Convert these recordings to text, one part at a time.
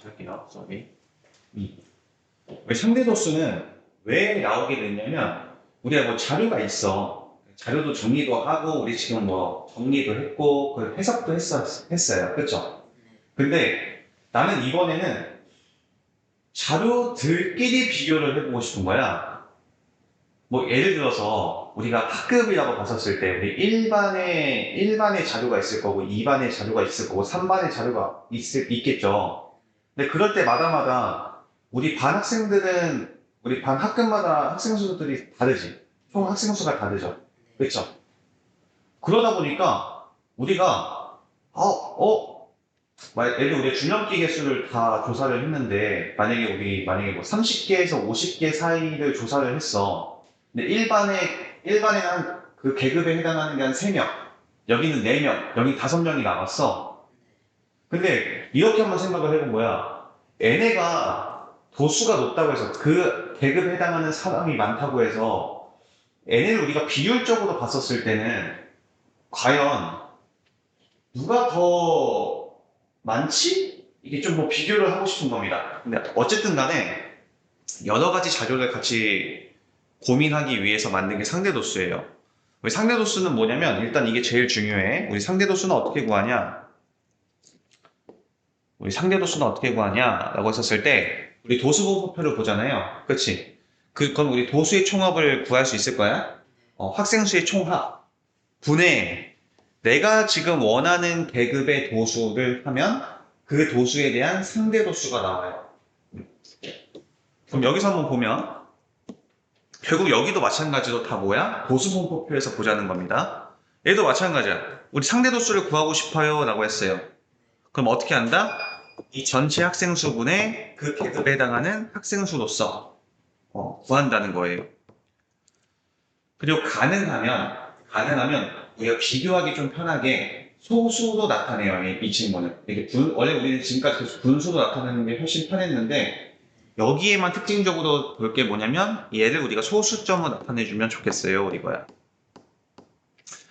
다시 할게요. sorry. 상대 도수는 왜 나오게 됐냐면 우리가 뭐 자료가 있어. 자료도 정리도 하고 우리 지금 뭐 정리도 했고 그 해석도 했어요. 그렇죠? 근데 나는 이번에는 자료들끼리 비교를 해보고 싶은 거야. 뭐 예를 들어서 우리가 학급이라고 봤었을 때 우리 1반에 자료가 있을 거고 2반에 자료가 있을 거고 3반에 자료가 있겠죠. 근데 그럴 때 마다마다 우리 반 학생들은 우리 반 학급마다 학생 수들이 다르지. 총 학생 수가 다르죠. 그렇죠? 그러다 보니까 우리가 예를 들어 우리가 줄넘기 개수를 다 조사를 했는데 만약에 뭐 30개에서 50개 사이를 조사를 했어. 근데 일반에는 그 계급에 해당하는 게 한 3명, 여기는 4명, 여기 5명이 나왔어. 근데 이렇게 한번 생각을 해본 거야. 얘네가 도수가 높다고 해서 그 계급에 해당하는 사람이 많다고 해서 얘네를 우리가 비율적으로 봤었을 때는 과연 누가 더 많지? 이게 좀 뭐 비교를 하고 싶은 겁니다. 근데 어쨌든 간에 여러 가지 자료를 같이 고민하기 위해서 만든 게 상대도수예요. 우리 상대도수는 뭐냐면 일단 이게 제일 중요해. 우리 상대도수는 어떻게 구하냐? 우리 상대도수는 어떻게 구하냐라고 했었을 때 우리 도수분포표를 보잖아요. 그렇지? 그럼 우리 도수의 총합을 구할 수 있을 거야? 학생수의 총합 분의 내가 지금 원하는 계급의 도수를 하면 그 도수에 대한 상대 도수가 나와요. 그럼 여기서 한번 보면 결국 여기도 마찬가지로 다 뭐야? 도수분포표에서 보자는 겁니다. 얘도 마찬가지야. 우리 상대 도수를 구하고 싶어요 라고 했어요. 그럼 어떻게 한다? 이 전체 학생 수분의 그 계급에 해당하는 학생 수로서 구한다는 거예요. 그리고 가능하면 우리가 비교하기 좀 편하게 소수로 나타내요. 이 친구는 이게 원래 우리는 지금까지 계속 분수로 나타내는 게 훨씬 편했는데 여기에만 특징적으로 볼 게 뭐냐면 얘를 우리가 소수점으로 나타내주면 좋겠어요. 이거야.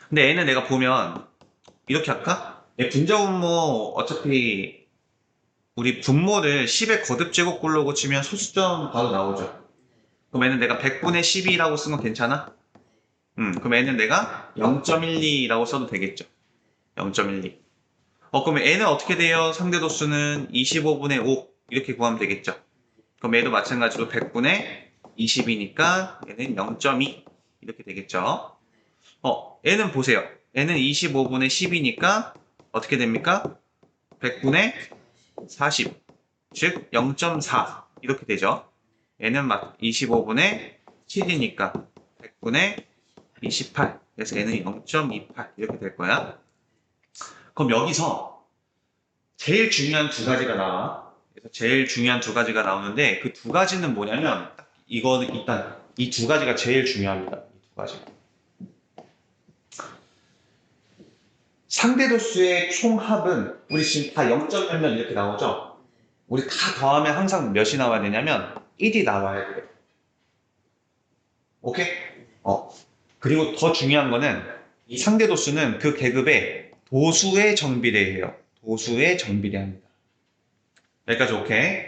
근데 얘는 내가 보면 이렇게 할까? 얘 분자분모 어차피 우리 분모를 10의 거듭제곱꼴로 치면 소수점 바로 나오죠. 그럼 얘는 내가 100분의 12라고 쓰면 괜찮아? 그럼 얘는 내가 0.12라고 써도 되겠죠. 0.12. 그럼 얘는 어떻게 돼요? 상대도수는 25분의 5 이렇게 구하면 되겠죠. 그럼 얘도 마찬가지로 100분의 20이니까 얘는 0.2 이렇게 되겠죠. 얘는 보세요. 얘는 25분의 10이니까 어떻게 됩니까? 100분의 40, 즉 0.4 이렇게 되죠. 얘는 25분의 7이니까 100분의 28. 그래서 얘는 0.28 이렇게 될 거야. 그럼 여기서 제일 중요한 두 가지가 나와. 그래서 제일 중요한 두 가지가 나오는데 그 두 가지는 뭐냐면 이거는 일단 이 두 가지가 제일 중요합니다. 이 두 가지. 상대도수의 총합은 우리 지금 다 0점 몇 몇 이렇게 나오죠? 우리 다 더하면 항상 몇이 나와야 되냐면 1이 나와야 돼요. 오케이? 그리고 더 중요한 거는 이 상대도수는 그 계급의 도수에 정비례해요. 도수에 정비례합니다. 여기까지 오케이?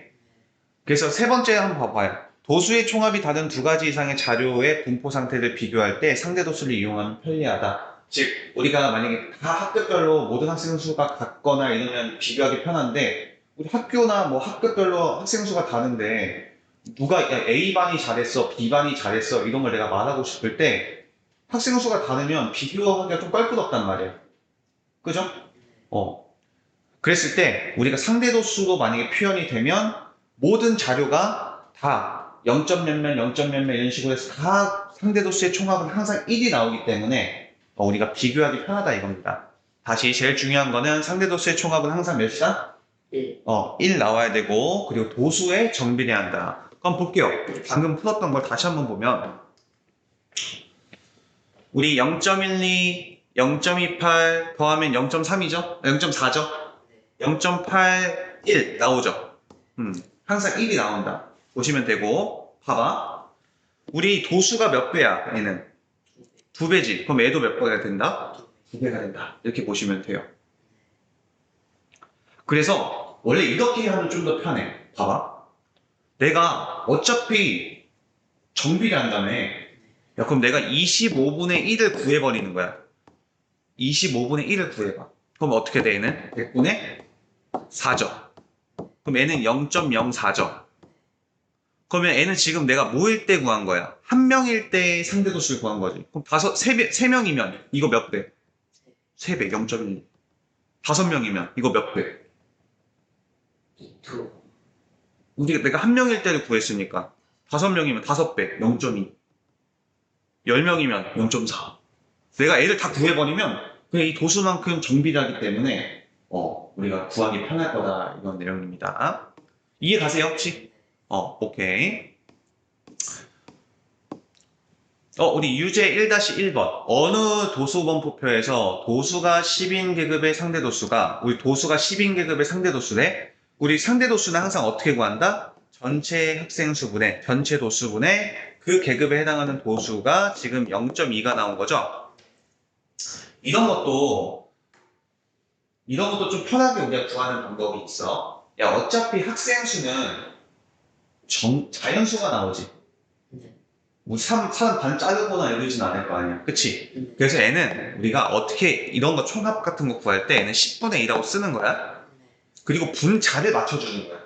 그래서 세 번째 한번 봐봐요. 도수의 총합이 다른 두 가지 이상의 자료의 분포 상태를 비교할 때 상대도수를 이용하면 편리하다. 즉 우리가 만약에 다 학급별로 모든 학생 수가 같거나 이러면 비교하기 편한데 우리 학교나 뭐 학급별로 학생 수가 다른데 누가 A반이 잘했어, B반이 잘했어 이런 걸 내가 말하고 싶을 때 학생 수가 다르면 비교하기가 좀 껄끄럽단 말이야. 그죠? 그랬을 때 우리가 상대도수로 만약에 표현이 되면 모든 자료가 다 0점 몇몇, 0점 몇몇 이런 식으로 해서 다 상대도수의 총합은 항상 1이 나오기 때문에 우리가 비교하기 편하다 이겁니다. 다시 제일 중요한 거는 상대도수의 총합은 항상 몇이다? 1 나와야 되고 그리고 도수에 정비례한다. 그럼 볼게요. 방금 풀었던 걸 다시 한번 보면 우리 0.12, 0.28 더하면 0.3이죠? 0.4죠? 0.81 나오죠? 항상 1이 나온다. 보시면 되고, 봐봐. 우리 도수가 몇 배야, 얘는? 2배지. 그럼 얘도 몇 배가 된다? 2배가 된다. 이렇게 보시면 돼요. 그래서 원래 이렇게 하면 좀 더 편해. 봐봐. 내가 어차피 정비를 한다며. 야, 그럼 내가 25분의 1을 구해버리는 거야. 25분의 1을 구해봐. 그럼 어떻게 돼, 얘는? 100분의 4죠. 그럼 얘는 0.04죠. 그러면 얘는 지금 내가 뭐일 때 구한 거야? 한 명일 때 상대도수를 구한 거지. 그럼 세 명이면 이거 몇 배? 3배, 0.1. 5명이면 이거 몇 배? 2. 내가 한 명일 때를 구했으니까 5명이면 5배, 0.2. 10명이면 0.4. 내가 애를 다 구해버리면 그냥 이 도수만큼 정비하기 때문에 우리가 구하기 편할 거다 이런 내용입니다. 이해 가세요 혹시? 오케이. 우리 유제 1-1번. 어느 도수번포표에서 도수가 10인 계급의 상대도수가 우리 도수가 10인 계급의 상대도수래? 우리 상대도수는 항상 어떻게 구한다? 전체 학생수분의 전체 도수분의 그 계급에 해당하는 도수가 지금 0.2가 나온 거죠? 이런 것도 좀 편하게 우리가 구하는 방법이 있어. 야, 어차피 학생수는 자연수가 나오지. 네. 뭐 사람 반 자르거나 이러진 않을 거 아니야. 그치? 그래서 얘는 우리가 어떻게 이런 거 총합 같은 거 구할 때 얘는 10분의 2라고 쓰는 거야. 그리고 분자를 맞춰주는 거야.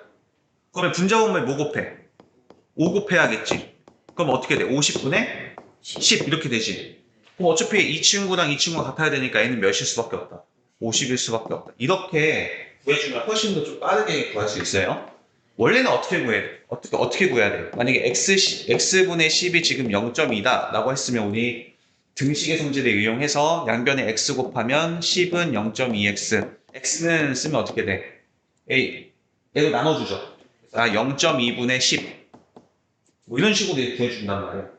그러면 분자 보면 뭐 곱해? 5 곱해야겠지. 그럼 어떻게 돼? 50분의 10 이렇게 되지. 그럼 어차피 이 친구랑 이 친구가 같아야 되니까 얘는 몇일 수밖에 없다. 50일 수밖에 없다. 이렇게 구해주면 훨씬 더 좀 빠르게 구할 수 있어요. 원래는 어떻게 구해야 돼? 어떻게 구해야 돼? 만약에 x분의 10이 지금 0.2다 라고 했으면 우리 등식의 성질을 이용해서 양변에 x 곱하면 10은 0.2x. x는 쓰면 어떻게 돼? 얘로 나눠주죠. 0.2분의 10. 뭐 이런 식으로 구해준단 말이야.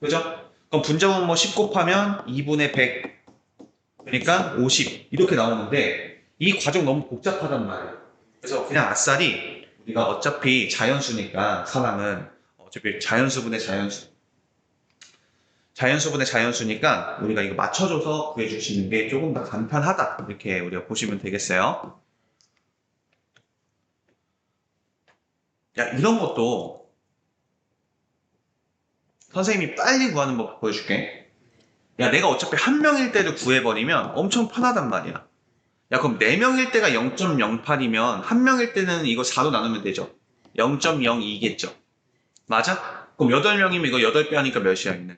그죠? 그럼 분자분 뭐 10 곱하면 2분의 100. 그러니까 50. 이렇게 나오는데 이 과정 너무 복잡하단 말이야. 그래서 그냥 아싸리 우리가 어차피 자연수니까 사람은 어차피 자연수분의 자연수. 자연수분의 자연수니까 우리가 이거 맞춰줘서 구해주시는 게 조금 더 간편하다. 이렇게 우리가 보시면 되겠어요. 야, 이런 것도 선생님이 빨리 구하는 법 보여줄게. 야, 내가 어차피 한 명일 때를 구해버리면 엄청 편하단 말이야. 야, 그럼 4명일 때가 0.08이면 한 명일 때는 이거 4로 나누면 되죠. 0.02겠죠. 맞아? 그럼 8명이면 이거 8배 하니까 몇이야, 있는?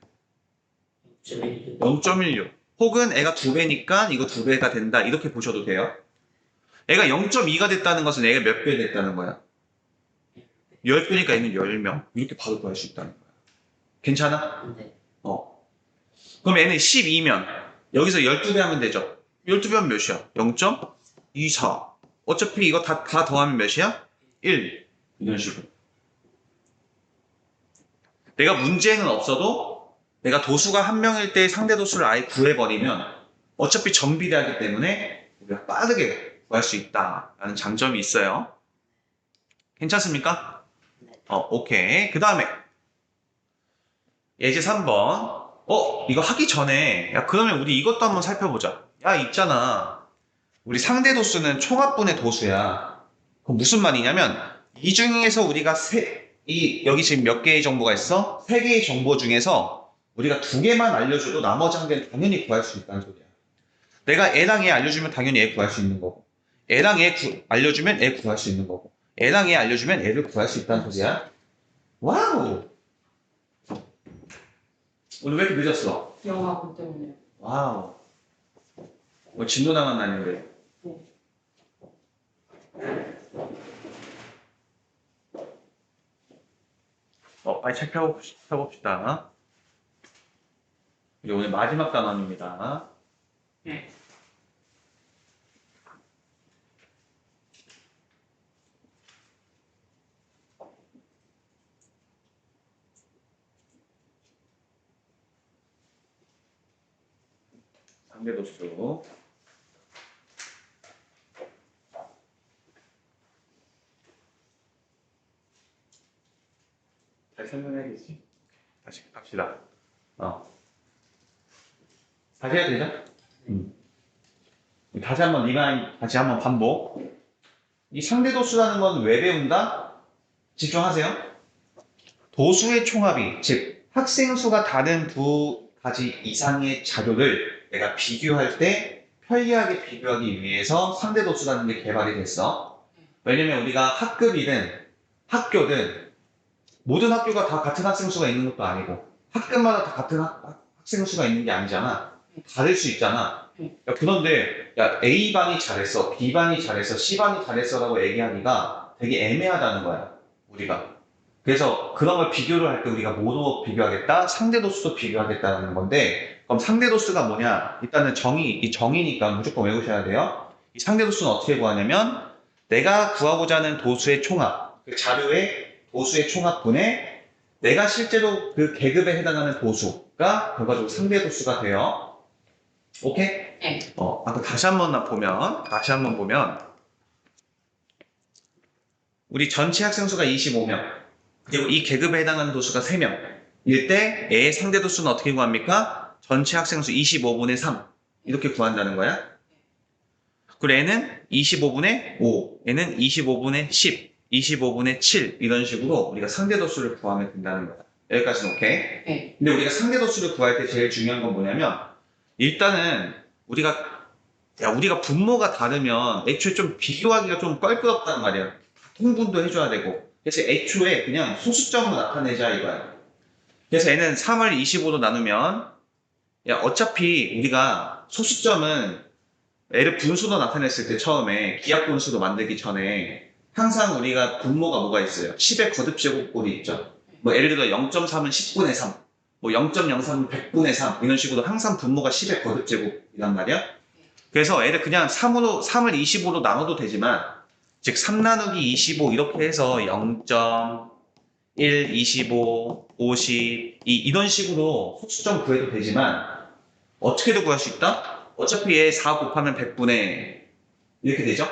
0.16. 혹은 애가 2배니까 이거 2배가 된다. 이렇게 보셔도 돼요. 애가 0.2가 됐다는 것은 애가 몇 배 됐다는 거야? 10배니까 얘는 10명. 이렇게 바로 구할 수 있다는 거야. 괜찮아? 네. 그럼 얘는 12면 여기서 12배 하면 되죠. 12배 하면 몇이야? 0.24. 어차피 이거 다 더하면 몇이야? 1. 이런 식으로. 내가 문제는 없어도 내가 도수가 한 명일 때 상대 도수를 아예 구해버리면 어차피 정비되기 때문에 우리가 빠르게 구할 수 있다라는 장점이 있어요. 괜찮습니까? 오케이. 그 다음에 예제 3번. 이거 하기 전에 야 그러면 우리 이것도 한번 살펴보자. 야 있잖아. 우리 상대 도수는 총합분의 도수야. 그럼 무슨 말이냐면 이 중에서 우리가 여기 지금 몇 개의 정보가 있어? 3개의 정보 중에서 우리가 2개만 알려줘도 나머지 한 개는 당연히 구할 수 있다는 소리야. 내가 애랑 애 알려주면 당연히 애 구할 수 있는 거고 애랑 애 알려주면 애 구할 수 있는 거고 애랑 애 알려주면 애를 구할 수 있다는 소리야. 와우! 오늘 왜 이렇게 늦었어? 영화관 때문에. 와우. 뭐 진도 나간 날인데. 빨리 책 펴봅시다. 이게 오늘 마지막 단원입니다. 네. 상대도수. 잘 설명해야겠지? 다시 갑시다. 다시 해야 되죠? 다시 한번 리마인, 다시 한번 반복. 이 상대 도수라는 건 왜 배운다? 집중하세요. 도수의 총합이, 즉 학생 수가 다른 두 가지 이상의 자료를 내가 비교할 때 편리하게 비교하기 위해서 상대 도수라는 게 개발이 됐어. 왜냐면 우리가 학급이든 학교든 모든 학교가 다 같은 학생 수가 있는 것도 아니고 학급마다 다 같은 학생 수가 있는 게 아니잖아. 다를 수 있잖아. 야, 그런데 야 A반이 잘했어, B반이 잘했어, C반이 잘했어라고 얘기하기가 되게 애매하다는 거야. 우리가. 그래서 그런 걸 비교를 할 때 우리가 뭐로 비교하겠다? 상대 도수도 비교하겠다는 건데, 그럼 상대 도수가 뭐냐? 일단은 이 정의니까 무조건 외우셔야 돼요. 이 상대 도수는 어떻게 구하냐면 내가 구하고자 하는 도수의 총합, 그 자료의 도수의 총합분에 내가 실제로 그 계급에 해당하는 도수가 결과적으로 상대 도수가 돼요. 오케이? 네. 아까 다시 한번 보면 우리 전체 학생 수가 25명, 그리고 이 계급에 해당하는 도수가 3명 일 때 A의 상대 도수는 어떻게 구합니까? 전체 학생 수 25분의 3 이렇게 구한다는 거야. 그리고 N은 25분의 5, N은 25분의 10, 25분의 7 이런 식으로 우리가 상대 도수를 구하면 된다는 거야. 여기까지는 오케이? 네. 근데 우리가 상대 도수를 구할 때 제일 중요한 건 뭐냐면 일단은 우리가 분모가 다르면 애초에 좀 비교하기가 좀 껄끄럽단 말이야. 통분도 해줘야 되고. 그래서 애초에 그냥 소수점으로 나타내자 이거야. 그래서 얘는 3을 25로 나누면 야 어차피 우리가 소수점은 얘를 분수로 나타냈을 때 처음에 기하 분수로 만들기 전에 항상 우리가 분모가 뭐가 있어요? 10의 거듭제곱꼴이 있죠. 뭐 예를 들어 0.3은 10분의 3, 뭐 0.03은 100분의 3 이런 식으로 항상 분모가 10의 거듭제곱이란 말이야. 그래서 얘를 그냥 3을 25로 나눠도 되지만 즉 3 나누기 25 이렇게 해서 0.1, 25, 50 이런 식으로 소수점 구해도 되지만 어떻게도 구할 수 있다? 어차피 얘 4 곱하면 100분의 이렇게 되죠?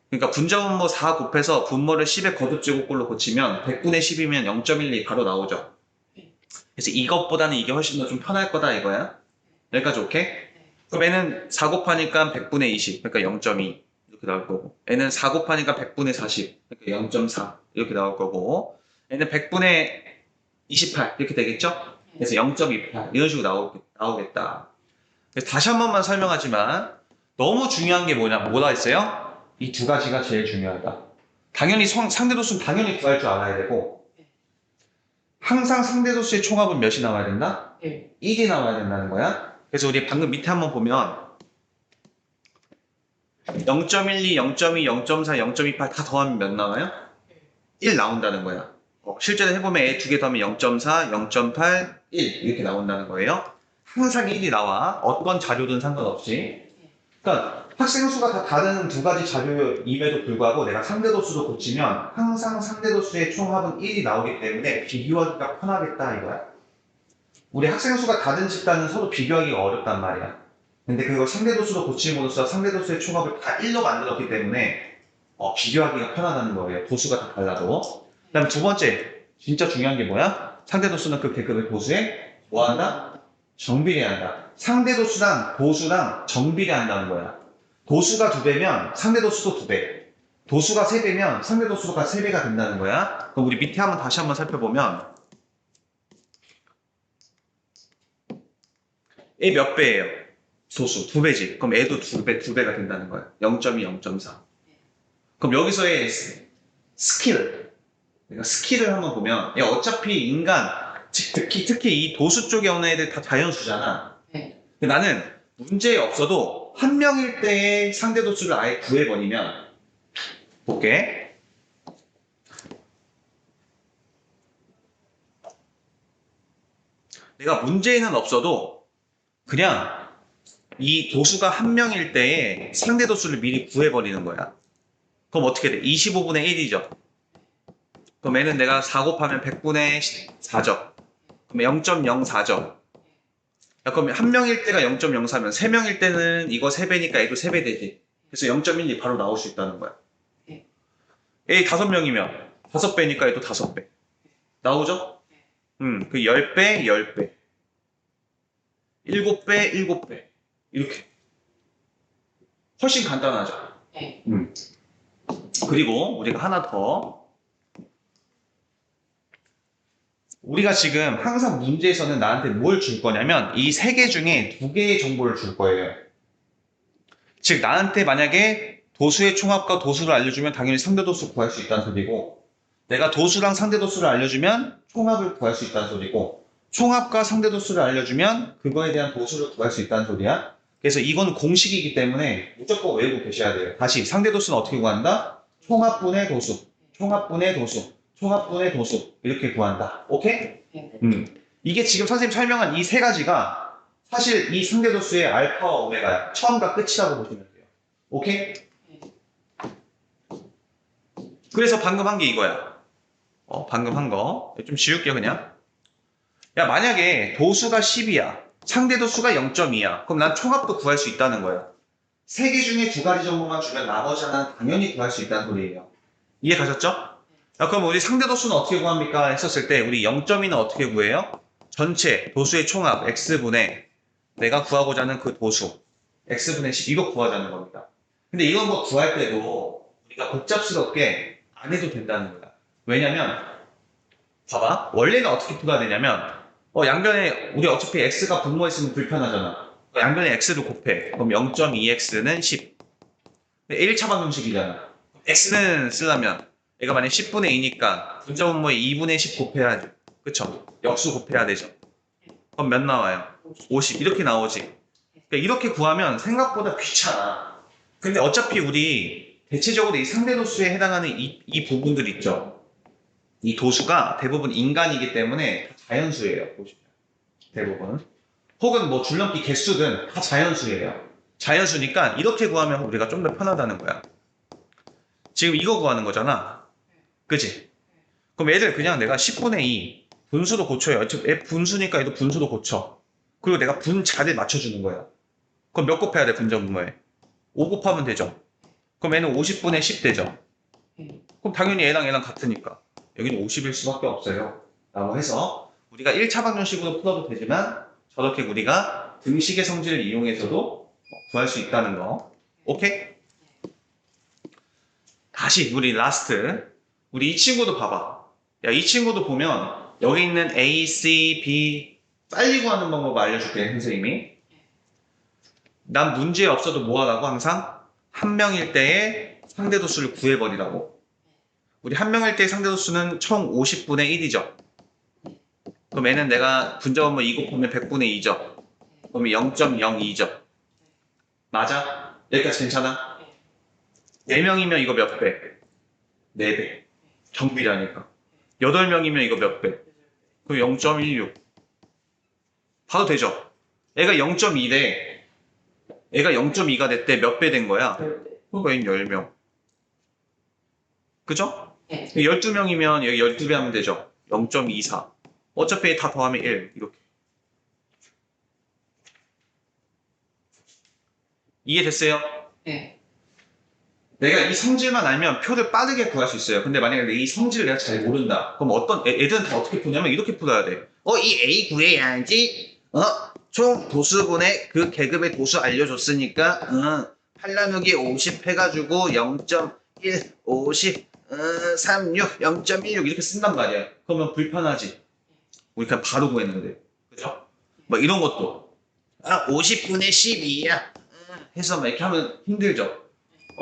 그러니까 분자분모 4 곱해서 분모를 10의 거듭제곱꼴로 고치면 100분의 10이면 0.12 바로 나오죠. 그래서 이것보다는 이게 훨씬 더 좀 편할 거다 이거야. 여기까지 오케이? 그럼 얘는 4 곱하니까 100분의 20, 그러니까 0.2 이렇게 나올 거고, 얘는 4 곱하니까 100분의 40, 그러니까 0.4 이렇게 나올 거고, 얘는 100분의 28 이렇게 되겠죠? 그래서 0.28 이런 식으로 나오겠다. 그래서 다시 한 번만 설명하지만 너무 중요한 게 뭐라 했어요? 이 두 가지가 제일 중요하다. 당연히 상대도수는 당연히 구할 줄 알아야 되고 항상 상대도수의 총합은 몇이 나와야 된다? 네. 1이 나와야 된다는 거야. 그래서 우리 방금 밑에 한번 보면 0.12, 0.2, 0.4, 0.28 다 더하면 몇 나와요? 1 나온다는 거야. 실제로 해보면 A 두 개 더하면 0.4, 0.8, 1 이렇게 나온다는 거예요. 항상 1이 나와. 어떤 자료든 상관없이. 그러니까 학생 수가 다 다른 두 가지 자료임에도 불구하고 내가 상대도수도 고치면 항상 상대도수의 총합은 1이 나오기 때문에 비교하기가 편하겠다 이거야. 우리 학생 수가 다른 집단은 서로 비교하기가 어렵단 말이야. 근데 그걸 상대도수로 고침으로써 상대도수의 총합을 다 1로 만들었기 때문에 비교하기가 편하다는 거예요. 도수가 다 달라도. 그 다음 두 번째, 진짜 중요한 게 뭐야? 상대도수는 그 계급의 도수에 뭐 한다? 정비례한다. 상대도수랑 도수랑 정비례한다는 거야. 도수가 2배면 상대도수도 2배. 도수가 3배면 상대도수가 3배가 된다는 거야. 그럼 우리 밑에 다시 한번 살펴보면 얘 몇 배예요? 도수 2배지. 그럼 얘도 2배가 된다는 거야. 0.2, 0.4. 그럼 여기서의 스킬을 한번 보면 얘 어차피 인간, 특히 이 도수 쪽에 오는 애들 다 자연수잖아. 네. 근데 나는 문제 없어도 한 명일 때의 상대도수를 아예 구해버리면 볼게. 내가 문제에는 없어도 그냥 이 도수가 한 명일 때의 상대도수를 미리 구해버리는 거야. 그럼 어떻게 돼? 25분의 1이죠. 그럼 얘는 내가 4 곱하면 100분의 4죠. 그럼 0.04죠. 그럼 한 명일 때가 0.04면 3명일 때는 이거 3배니까 얘도 3배 되지. 그래서 0.12 바로 나올 수 있다는 거야. 네. A 5명이면 5배니까 얘도 5배. 나오죠? 그 10배, 10배. 7배, 7배. 이렇게. 훨씬 간단하죠? 네. 그리고 우리가 하나 더. 우리가 지금 항상 문제에서는 나한테 뭘 줄 거냐면 이 세 개 중에 두 개의 정보를 줄 거예요. 즉 나한테 만약에 도수의 총합과 도수를 알려주면 당연히 상대도수 구할 수 있다는 소리고, 내가 도수랑 상대도수를 알려주면 총합을 구할 수 있다는 소리고, 총합과 상대도수를 알려주면 그거에 대한 도수를 구할 수 있다는 소리야. 그래서 이건 공식이기 때문에 무조건 외우고 계셔야 돼요. 다시 상대도수는 어떻게 구한다? 총합분의 도수, 총합분의 도수, 총합분의 도수 이렇게 구한다. 오케이? 네. 이게 지금 선생님 설명한 이 세 가지가 사실 이 상대도수의 알파와 오메가야. 처음과 끝이라고 보시면 돼요. 오케이? 그래서 방금 한 게 이거야. 방금 한 거. 좀 지울게요, 그냥. 야, 만약에 도수가 10이야. 상대도수가 0.2야. 그럼 난 총합도 구할 수 있다는 거야. 세 개 중에 두 가지 정보만 주면 나머지 하나는 당연히 구할 수 있다는 소리예요. 이해 가셨죠? 야, 그럼 우리 상대도수는 어떻게 구합니까? 했었을 때 우리 0.2는 어떻게 구해요? 전체 도수의 총합 x분의 내가 구하고자 하는 그 도수 x분의 10 이거 구하자는 겁니다. 근데 이런 거 구할 때도 우리가 복잡스럽게 안 해도 된다는 거야. 왜냐면 봐봐. 원래는 어떻게 풀어야 되냐면 양변에 우리 어차피 x가 분모했으면 불편하잖아. 양변에 x를 곱해. 그럼 0.2x는 10. 1차 방정식이잖아. x는 쓰려면 얘가 만약 10분의 2니까 분자 분모에 2분의 10 곱해야죠. 그쵸? 역수 곱해야 되죠. 그럼 몇 나와요? 50 이렇게 나오지. 그러니까 이렇게 구하면 생각보다 귀찮아. 근데 어차피 우리 대체적으로 이 상대도수에 해당하는 이 부분들 있죠. 이 도수가 대부분 인간이기 때문에 다 자연수예요. 보시면 대부분. 혹은 뭐 줄넘기 개수든 다 자연수예요. 자연수니까 이렇게 구하면 우리가 좀 더 편하다는 거야. 지금 이거 구하는 거잖아. 그치? 그럼 얘들 그냥 내가 10분의 2 분수도 고쳐요. 어차피 F 분수니까 얘도 분수도 고쳐. 그리고 내가 분자를 맞춰주는 거야. 그럼 몇 곱해야 돼, 분자 분모에? 5 곱하면 되죠. 그럼 얘는 50분의 10 되죠. 그럼 당연히 얘랑 같으니까 여기는 50일 수밖에 없어요. 라고 해서 우리가 1차 방정식으로 풀어도 되지만 저렇게 우리가 등식의 성질을 이용해서도 구할 수 있다는 거. 오케이? 다시 우리 라스트. 우리 이 친구도 봐봐. 야, 이 친구도 보면 여기 있는 A, C, B 빨리 구하는 방법 알려줄게, 선생님이. 난 문제 없어도 뭐 하라고 항상? 한 명일 때의 상대도수를 구해버리라고. 우리 한 명일 때의 상대도수는 총 50분의 1이죠. 그럼 얘는 내가 분자분모 2 곱하면 100분의 2죠. 그러면 0.02죠. 맞아? 여기까지 괜찮아? 4명이면 이거 몇 배? 4배. 정비라니까. 8명이면 이거 몇 배? 그럼 0.16. 봐도 되죠? 얘가 0.2대 얘가 0.2가 됐대. 몇 배 된 거야? 그러니까 얘는 10명. 그죠? 네. 12명이면 여기 12배 하면 되죠. 0.24. 어차피 다 더하면 1. 이렇게. 이해됐어요? 네. 내가 이 성질만 알면 표를 빠르게 구할 수 있어요. 근데 만약에 이 성질을 내가 잘 모른다. 그럼 애들은 다 어떻게 푸냐면 이렇게 풀어야 돼. 이 A 구해야지. 총 도수분의 그 계급의 도수 알려줬으니까 8 나누기 50 해가지고 0.1, 50, 36, 0.16 이렇게 쓴단 말이야. 그러면 불편하지. 우리 그냥 바로 구했는데. 그죠? 막 이런 것도 50분의 12야. 해서 막 이렇게 하면 힘들죠.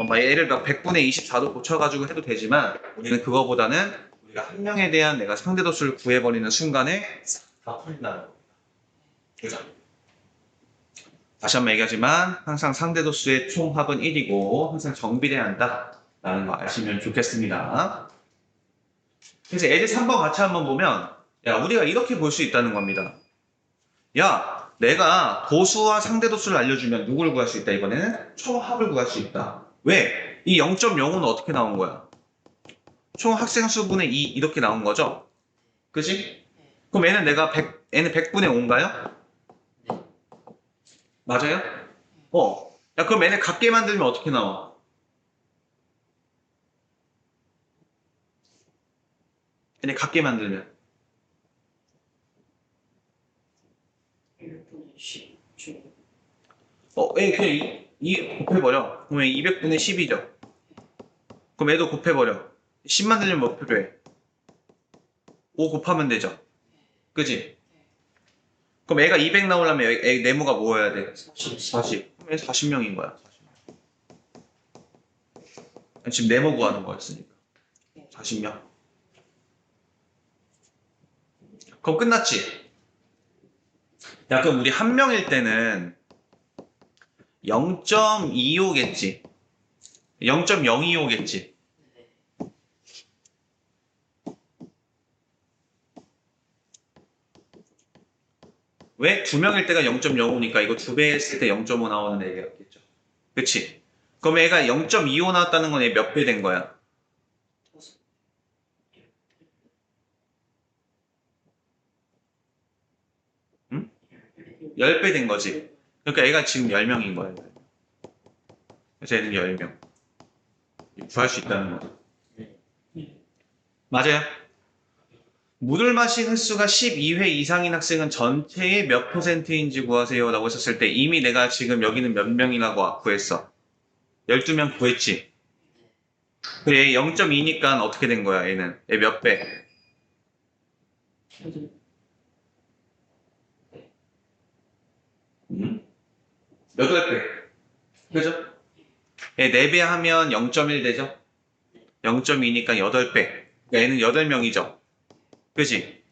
막 얘를 막 100분의 24도 고쳐가지고 해도 되지만 우리는 그거보다는 우리가 한 명에 대한 내가 상대도수를 구해버리는 순간에 다 풀린다는 겁니다. 그죠? 다시 한번 얘기하지만 항상 상대도수의 총합은 1이고 항상 정비돼야 한다라는 거 아시면 좋겠습니다. 그래서 애들 3번 같이 한번 보면 야 우리가 이렇게 볼 수 있다는 겁니다. 야 내가 도수와 상대도수를 알려주면 누구를 구할 수 있다 이번에는 총합을 구할 수 있다. 왜? 이 0.05는 어떻게 나온 거야? 총 학생 수분의 2 이렇게 나온 거죠? 그지? 그럼 얘는 내가 100분의 5인가요? 맞아요? 야 그럼 얘네 같게 만들면 어떻게 나와? 얘네 같게 만들면 1분의 10. 그냥 이 곱해버려. 그러면 200분의 10이죠. 그럼 얘도 곱해버려. 10 만들려면 뭐 필요해? 5 곱하면 되죠. 그지? 그럼 애가 200 나오려면 애 네모가 뭐여야 돼? 40. 그럼 얘 40명인 거야. 40명. 지금 네모 구하는 거였으니까. 40명. 그럼 끝났지? 야, 그럼 우리 한 명일 때는 0.25겠지? 0.025겠지? 왜? 두 명일 때가 0.05니까 이거 두 배 했을 때 0.5 나오는 애겠죠. 그치? 그럼 애가 0.25 나왔다는 건 얘 몇 배 된 거야? 응? 10배 된 거지. 그러니까 애가 지금 10명인 거야. 그래서 얘는 10명. 구할 수 있다는 거죠. 맞아요. 물을 마신 횟수가 12회 이상인 학생은 전체의 몇 퍼센트인지 구하세요 라고 했었을 때 이미 내가 지금 여기는 몇 명이라고 구했어? 12명 구했지? 그래, 얘 0.2니까 어떻게 된 거야, 얘는? 얘 몇 배? 8배. 그죠? 얘 4배 하면 0.1 되죠? 0.2니까 8배. 그러니까 얘는 8명이죠. 그지?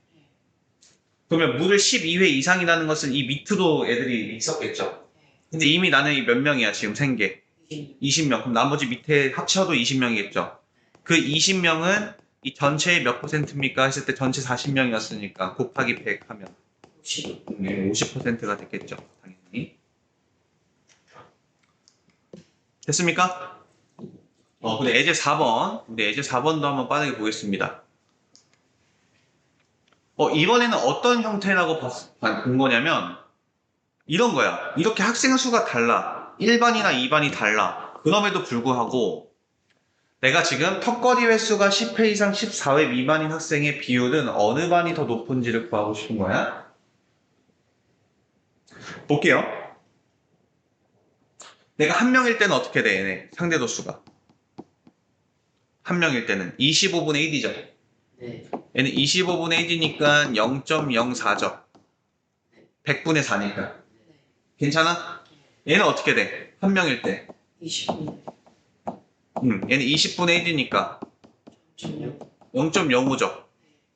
그러면 물을 12회 이상이라는 것은 이 밑으로 애들이 있었겠죠? 근데 이미 나는 이 몇 명이야, 지금 생계? 20명. 그럼 나머지 밑에 합쳐도 20명이겠죠? 그 20명은 이 전체의 몇 퍼센트입니까? 했을 때 전체 40명이었으니까 곱하기 100 하면 50%가 됐겠죠. 당연히. 됐습니까? 근데 예제 4번. 우리 예제 4번도 한번 빠르게 보겠습니다. 이번에는 어떤 형태라고 본 거냐면 이런 거야. 이렇게 학생 수가 달라. 1반이나 2반이 달라. 그럼에도 불구하고 내가 지금 턱걸이 횟수가 10회 이상 14회 미만인 학생의 비율은 어느 반이 더 높은지를 구하고 싶은 거야. 볼게요. 내가 한 명일 때는 어떻게 돼, 얘네? 상대 도수가. 한 명일 때는 25분의 1이죠. 네. 얘는 25분의 1이니까 0.04죠. 100분의 4니까. 괜찮아? 얘는 어떻게 돼? 한 명일 때. 20분. 얘는 20분의 1이니까 점요. 0.05죠.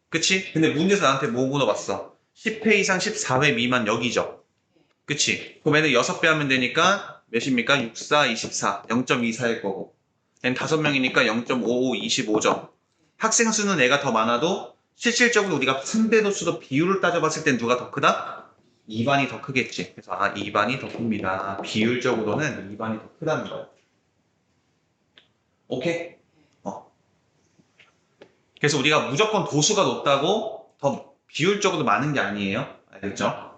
그치? 근데 문제에서 나한테 뭐 물어봤어? 10회 이상 14회 미만 여기죠. 그치? 그럼 얘는 6배 하면 되니까 몇입니까? 6, 4, 24. 0.24일 거고. 얘는 5명이니까 0.55, 25죠. 학생 수는 애가 더 많아도 실질적으로 우리가 상대도 수도 비율을 따져봤을 땐 누가 더 크다? 2반이 더 크겠지. 그래서 2반이 더 큽니다. 비율적으로는 2반이 더 크다는 거예요. 오케이? 그래서 우리가 무조건 도수가 높다고 더 비율적으로 많은 게 아니에요. 알겠죠?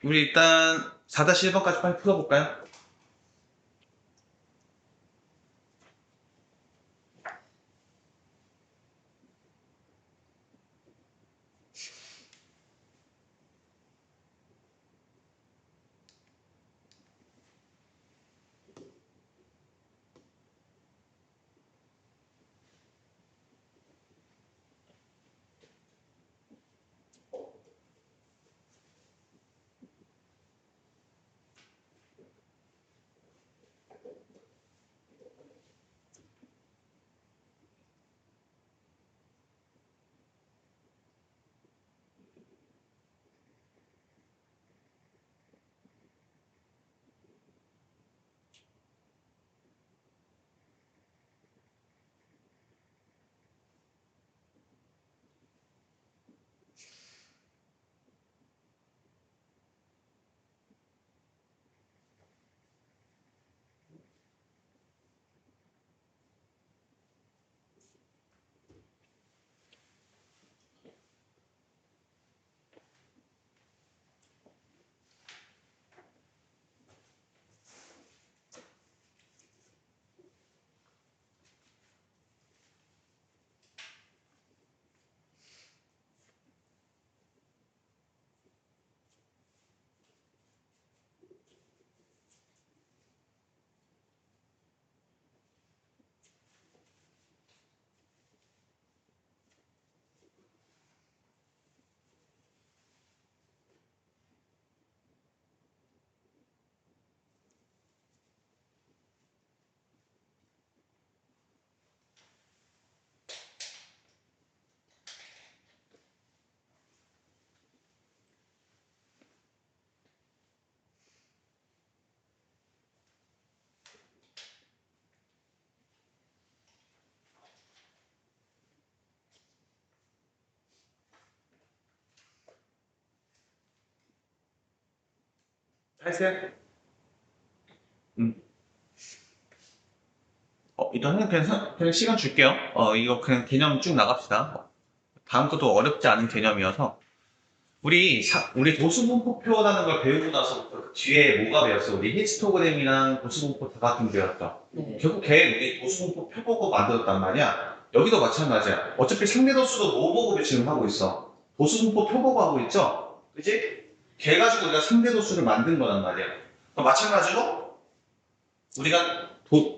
우리 일단 4-1번까지 빨리 풀어볼까요? 했어요? 일단은 그냥 시간 줄게요. 이거 그냥 개념 쭉 나갑시다. 다음 것도 어렵지 않은 개념이어서. 우리 도수분포표라는 걸 배우고 나서부터 그 뒤에 뭐가 배웠어? 우리 히스토그램이랑 도수분포 다각형 배웠죠. 네. 결국 걔 우리 도수분포 표 보고 만들었단 말이야. 여기도 마찬가지야. 어차피 상대도수도 뭐 보고 우리 지금 하고 있어? 도수분포 표 보고 하고 있죠? 그지? 걔 가지고 우리가 상대도수를 만든 거란 말이야. 그럼 마찬가지로 우리가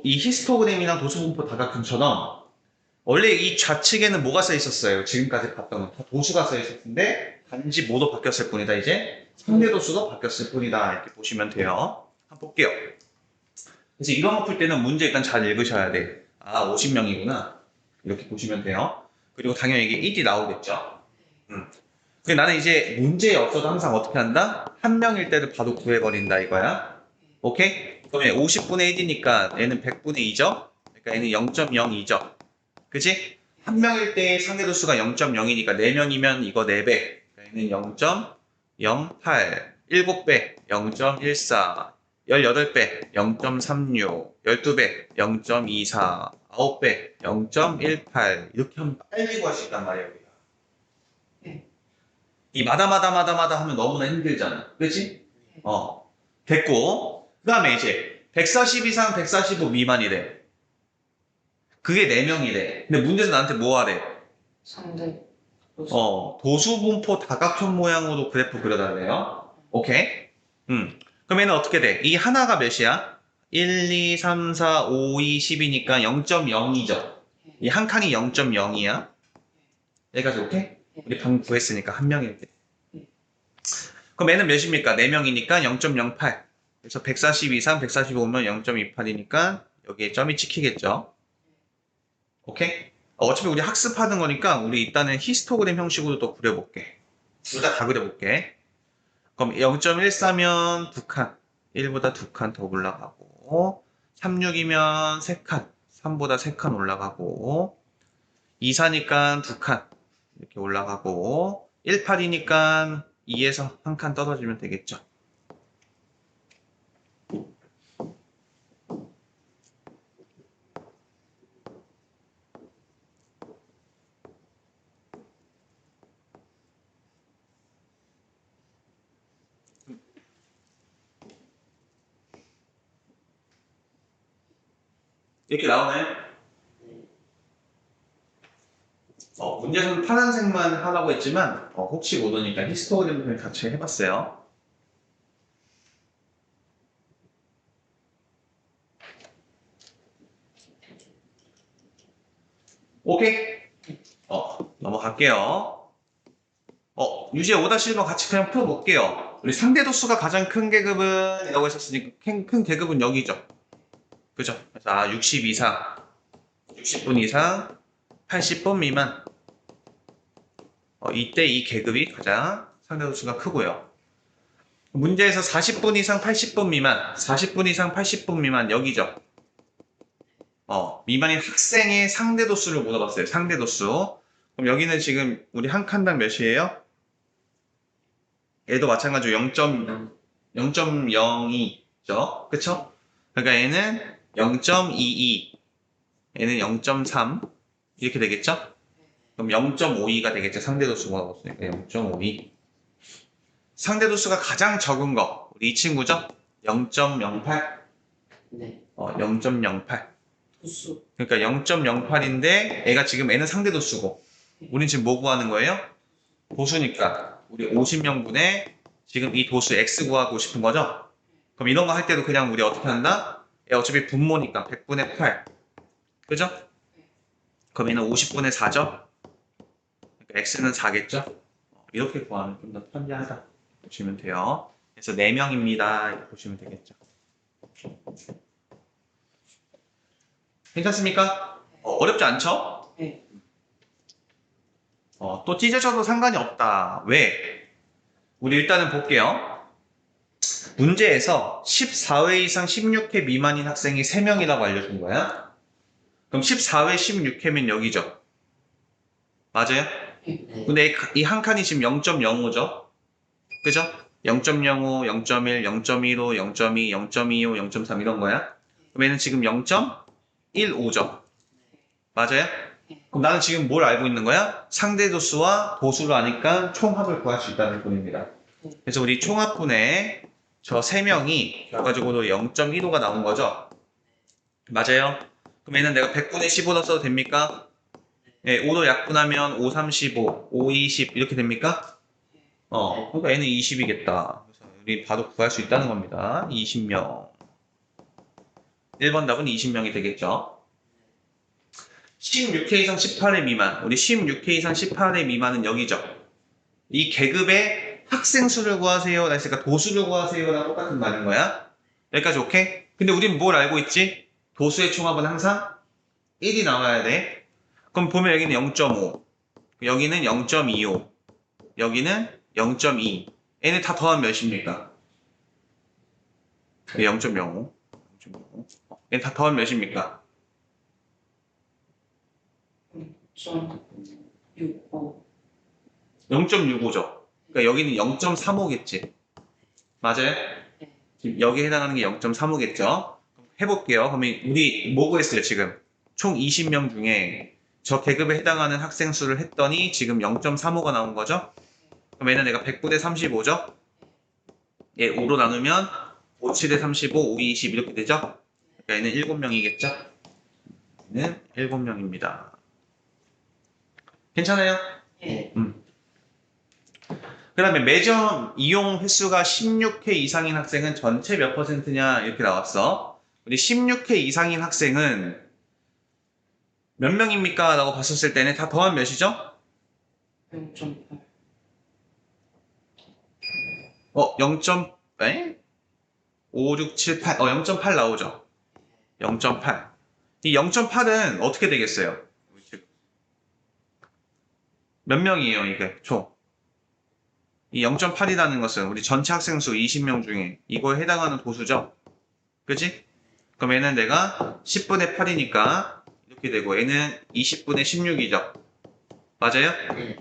이 히스토그램이랑 도수분포 다각형처럼 원래 이 좌측에는 뭐가 써 있었어요? 지금까지 봤던 건 다 도수가 써 있었는데 단지 뭐도 바뀌었을 뿐이다. 이제 상대도수도 바뀌었을 뿐이다. 이렇게 보시면 돼요. 한번 볼게요. 그래서 이런 거 풀 때는 문제 일단 잘 읽으셔야 돼. 아, 50명이구나. 이렇게 보시면 돼요. 그리고 당연히 이게 1이 나오겠죠. 근데 나는 이제 문제에 없어도 항상 어떻게 한다? 한 명일 때를 바로 구해버린다 이거야. 오케이? 그러면 50분의 1이니까 얘는 100분의 2죠? 그러니까 얘는 0.02죠. 그치? 한 명일 때 상대도수가 0.0이니까 4명이면 이거 4배. 얘는 0.08, 7배, 0.14, 18배, 0.36, 12배, 0.24, 9배, 0.18 이렇게 하면 빨리 구할 수 있단 말이야 우리가. 이 마다마다 하면 너무나 힘들잖아. 그치? 됐고 그 다음에 이제 140 이상 145 미만이래. 그게 4명이래. 근데 문제에서 나한테 뭐 하래? 상대 도수. 도수분포 다각형 모양으로 그래프 그려달래요. 오케이? 그럼 얘는 어떻게 돼? 이 하나가 몇이야? 1, 2, 3, 4, 5, 2, 10이니까 0.0이죠. 이 한 칸이 0.0이야. 여기까지 오케이? 우리 방금 구했으니까 한 명일 때. 그럼 얘는 몇입니까? 4명이니까 0.08. 그래서 140 이상 145면 0.28이니까 여기에 점이 찍히겠죠. 오케이? 어차피 우리 학습하는 거니까 우리 일단은 히스토그램 형식으로 또 그려볼게. 둘 다 그려볼게. 그럼 0.14면 2칸, 1보다 2칸 더 올라가고 36이면 3칸, 3보다 3칸 올라가고 24니까 2칸 이렇게 올라가고 18이니까 2에서 한 칸 떨어지면 되겠죠. 이렇게 나오나요? 문제는 파란색만 하라고 했지만 혹시 모르니까 히스토그램을 같이 해봤어요. 오케이? 넘어갈게요. 유제 5-1번 같이 그냥 풀어볼게요. 우리 상대도수가 가장 큰 계급은 이라고 했었으니까 큰 계급은 여기죠. 그죠? 그래서 60 이상, 60분 이상, 80분 미만. 이때 이 계급이 가장 상대도수가 크고요. 문제에서 40분 이상 80분 미만, 40분 이상 80분 미만 여기죠. 미만인 학생의 상대도수를 물어봤어요. 상대도수. 그럼 여기는 지금 우리 한 칸당 몇이에요? 얘도 마찬가지로 0.02죠. 그쵸? 그러니까 얘는 0.22, 얘는 0.3 이렇게 되겠죠? 그럼 0.52가 되겠죠. 상대도수 물어봤으니까 0.52. 상대도수가 가장 적은 거 우리 이 친구죠? 0.08. 네. 0.08. 도수. 그러니까 0.08인데 얘가 지금 얘는 상대도수고 우린 지금 뭐 구하는 거예요? 도수니까 우리 50명분의 지금 이 도수 x 구하고 싶은 거죠? 그럼 이런 거 할 때도 그냥 우리 어떻게 한다? 얘 어차피 분모니까 100분의 8 그죠? 그럼 얘는 50분의 4죠? 그러니까 x는 4겠죠? 이렇게 구하면 좀 더 편리하다 보시면 돼요. 그래서 4명입니다 이렇게 보시면 되겠죠. 괜찮습니까? 어렵지 않죠? 네. 또 찢어져도 상관이 없다. 왜? 우리 일단은 볼게요. 문제에서 14회 이상 16회 미만인 학생이 3명이라고 알려준 거야. 그럼 14회 16회면 여기죠. 맞아요? 네. 근데 이 한 칸이 지금 0.05죠. 그죠? 0.05, 0.1, 0.15, 0.2, 0.25, 0.3 이런 거야? 그럼 얘는 지금 0.15죠. 맞아요? 그럼 나는 지금 뭘 알고 있는 거야? 상대 도수와 도수를 아니까 총합을 구할 수 있다는 뿐입니다. 그래서 우리 총합분의 저 세 명이 결과적으로 0.15가 나온 거죠? 맞아요? 그럼 얘는 내가 100분의 15로 써도 됩니까? 예, 5로 약분하면 5, 35, 5, 20 이렇게 됩니까? 그러니까 얘는 20이겠다. 그래서 우리 바로 구할 수 있다는 겁니다. 20명. 1번 답은 20명이 되겠죠. 16회 이상 18회 미만. 우리 16회 이상 18회 미만은 여기죠. 이 계급의 학생 수를 구하세요. 그러니까 도수를 구하세요랑 똑같은 말인 거야. 여기까지 오케이? 근데 우린 뭘 알고 있지? 도수의 총합은 항상 1이 나와야 돼. 그럼 보면 여기는 0.5, 여기는 0.25, 여기는 0.2. 얘네 다 더하면 몇입니까? 0.05. 0.05. 얘네 다 더하면 몇입니까? 0.65. 0.65죠. 그러니까 여기는 0.35겠지. 맞아요? 네. 지금 여기에 해당하는 게 0.35겠죠. 해볼게요. 그러면 우리 뭐 구했어요, 지금? 총 20명 중에 저 계급에 해당하는 학생 수를 했더니 지금 0.35가 나온 거죠? 그럼 얘는 내가 100분의 35죠? 얘 5로 나누면 5, 7에 35, 5, 20 이렇게 되죠? 그러니까 얘는 7명이겠죠? 얘는 7명입니다. 괜찮아요? 예. 그 다음에 매점 이용 횟수가 16회 이상인 학생은 전체 몇 %냐 이렇게 나왔어. 우리 16회 이상인 학생은 몇 명입니까? 라고 봤었을 때는 다 더하면 몇이죠? 0.8. 0. 에? 5, 6, 7, 8. 0.8 나오죠. 0.8. 이 0.8은 어떻게 되겠어요? 몇 명이에요, 이게 총? 이 0.8이라는 것은 우리 전체 학생 수 20명 중에 이거에 해당하는 도수죠? 그지? 그럼 얘는 내가 10분의 8이니까 이렇게 되고 얘는 20분의 16이죠. 맞아요? 네.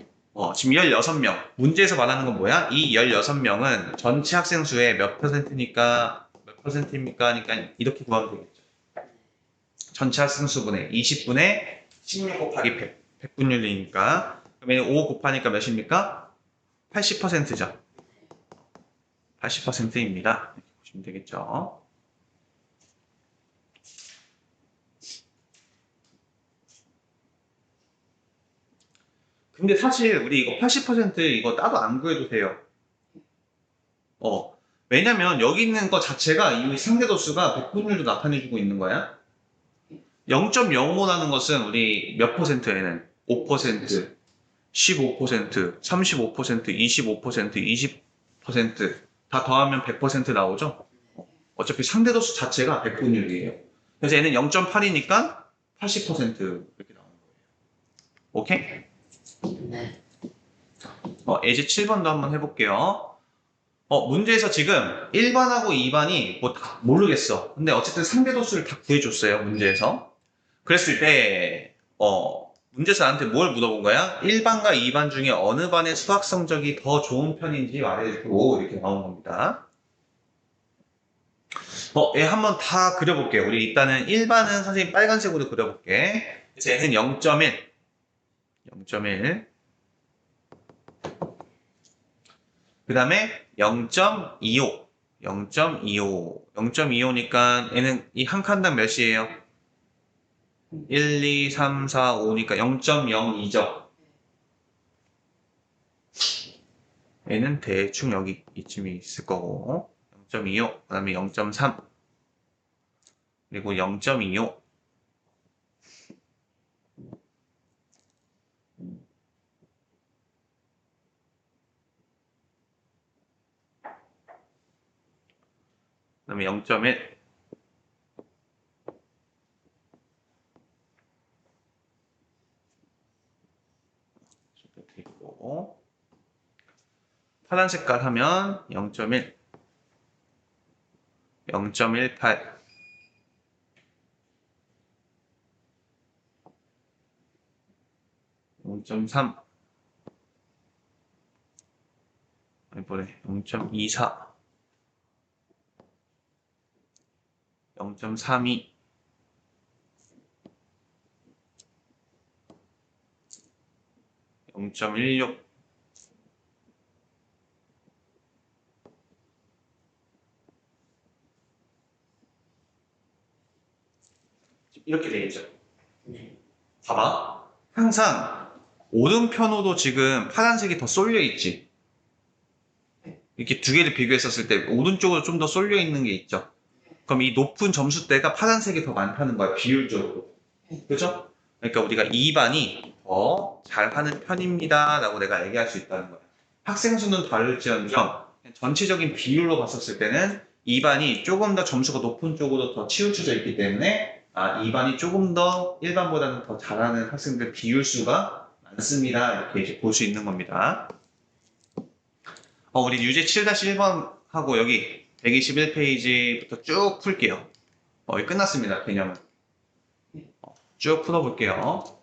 지금 16명. 문제에서 말하는 건 뭐야? 이 16명은 전체 학생 수의 몇 %니까 몇 %입니까? 하니까 이렇게 구하면 되겠죠. 전체 학생 수분의 20분의 16 곱하기 100. 100분율이니까. 그럼 얘는 5 곱하니까 몇입니까? 80%죠. 80%입니다. 이렇게 보시면 되겠죠. 근데 사실 우리 이거 80% 이거 따로 안 구해도 돼요. 왜냐면 여기 있는 거 자체가 이 상대도수가 100분율도 나타내주고 있는 거야. 0.05라는 것은 우리 몇 %에는? 5%, 15%, 35%, 25%, 20%다 더하면 100% 나오죠? 어차피 상대도수 자체가 100분율이에요. 그래서 얘는 0.8이니까 80% 이렇게 나오는 거예요. 오케이? 네. 예제 7번도 한번 해볼게요. 문제에서 지금 1번하고 2번이 뭐 다 모르겠어. 근데 어쨌든 상대도수를 다 구해줬어요, 문제에서. 그랬을 때, 문제에서 나한테 뭘 물어본 거야? 1반과 2반 중에 어느 반의 수학 성적이 더 좋은 편인지 말해주고 이렇게 나온 겁니다. 얘 한번 다 그려볼게요. 우리 일단은 1반은 선생님 빨간색으로 그려볼게. 그래서 얘는 0.1. 0.1. 그 다음에 0.25. 0.25. 0.25니까 얘는 이 한 칸당 몇이에요? 1, 2, 3, 4, 5니까 0.02죠. 얘는 대충 여기 이쯤에 있을 거고 0.25, 그 다음에 0.3 그리고 0.25 그 다음에 0.1 이렇게 있고 파란 색깔 하면 0.1 0.18 0.3 이번에 0.24, 0.32, 0.16, 이렇게 되겠죠. 네. 봐봐. 항상 오른편으로 지금 파란색이 더 쏠려 있지. 이렇게 두 개를 비교했었을 때 오른쪽으로 좀 더 쏠려 있는 게 있죠. 그럼 이 높은 점수대가 파란색이 더 많다는 거야, 비율적으로. 그죠? 그러니까 우리가 2반이 더 잘하는 편입니다 라고 내가 얘기할 수 있다는 거야. 학생 수는 다를지언정 전체적인 비율로 봤었을 때는 2반이 조금 더 점수가 높은 쪽으로 더 치우쳐져 있기 때문에 2반이 조금 더 1반보다는 더 잘하는 학생들 비율 수가 많습니다. 이렇게 이제 볼 수 있는 겁니다. 우리 유제 7-1번 하고 여기 121페이지부터 쭉 풀게요. 끝났습니다. 개념은. 쭉 풀어볼게요.